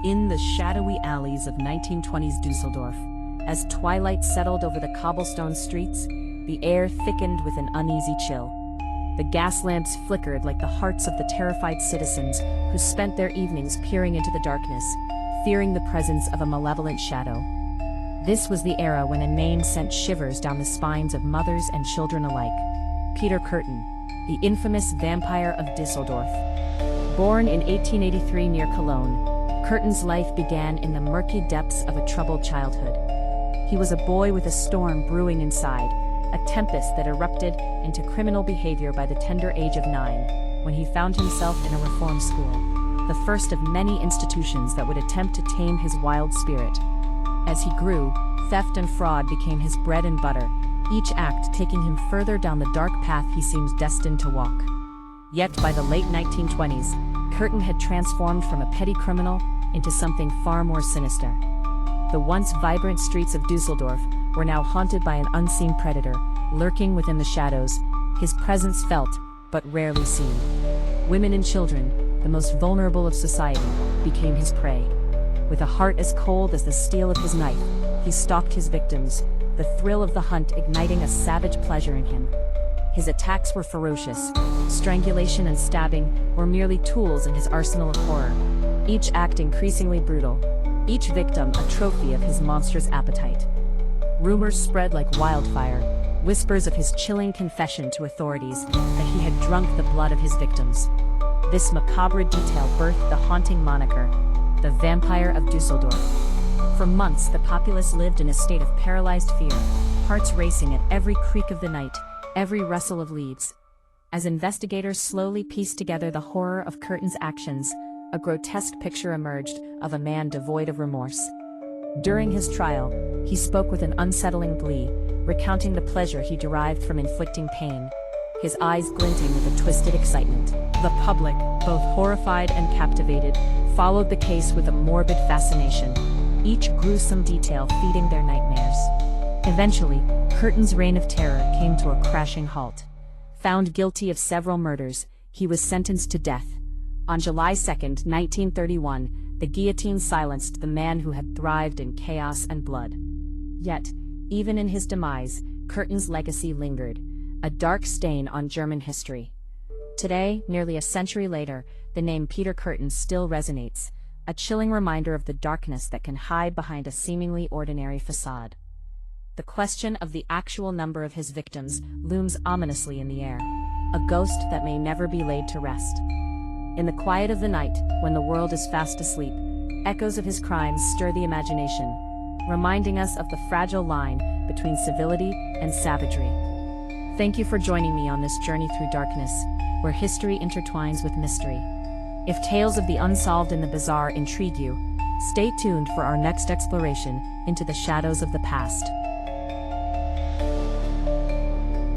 In the shadowy alleys of 1920s Düsseldorf, as twilight settled over the cobblestone streets, the air thickened with an uneasy chill. The gas lamps flickered like the hearts of the terrified citizens who spent their evenings peering into the darkness, fearing the presence of a malevolent shadow. This was the era when a name sent shivers down the spines of mothers and children alike. Peter Kürten, the infamous vampire of Düsseldorf. Born in 1883 near Cologne, Kürten's life began in the murky depths of a troubled childhood. He was a boy with a storm brewing inside, a tempest that erupted into criminal behavior by the tender age of 9, when he found himself in a reform school, the first of many institutions that would attempt to tame his wild spirit. As he grew, theft and fraud became his bread and butter, each act taking him further down the dark path he seems destined to walk. Yet by the late 1920s, Kürten had transformed from a petty criminal into something far more sinister. The once vibrant streets of Düsseldorf were now haunted by an unseen predator, lurking within the shadows, his presence felt, but rarely seen. Women and children, the most vulnerable of society, became his prey. With a heart as cold as the steel of his knife, he stalked his victims, the thrill of the hunt igniting a savage pleasure in him. His attacks were ferocious. Strangulation and stabbing were merely tools in his arsenal of horror, each act increasingly brutal, each victim a trophy of his monstrous appetite. Rumors spread like wildfire, whispers of his chilling confession to authorities that he had drunk the blood of his victims. This macabre detail birthed the haunting moniker, the Vampire of Düsseldorf. For months, the populace lived in a state of paralyzed fear, hearts racing at every creak of the night, every rustle of leaves. As investigators slowly pieced together the horror of Kürten's actions, a grotesque picture emerged of a man devoid of remorse. During his trial, he spoke with an unsettling glee, recounting the pleasure he derived from inflicting pain, his eyes glinting with a twisted excitement. The public, both horrified and captivated, followed the case with a morbid fascination, each gruesome detail feeding their nightmares. Eventually, Kürten's reign of terror came to a crashing halt. Found guilty of several murders, he was sentenced to death. On July 2, 1931, the guillotine silenced the man who had thrived in chaos and blood. Yet, even in his demise, Kürten's legacy lingered, a dark stain on German history. Today, nearly a century later, the name Peter Kürten still resonates, a chilling reminder of the darkness that can hide behind a seemingly ordinary facade. The question of the actual number of his victims looms ominously in the air, a ghost that may never be laid to rest. In the quiet of the night, when the world is fast asleep, echoes of his crimes stir the imagination, reminding us of the fragile line between civility and savagery. Thank you for joining me on this journey through darkness, where history intertwines with mystery. If tales of the unsolved and the bizarre intrigue you, stay tuned for our next exploration into the shadows of the past.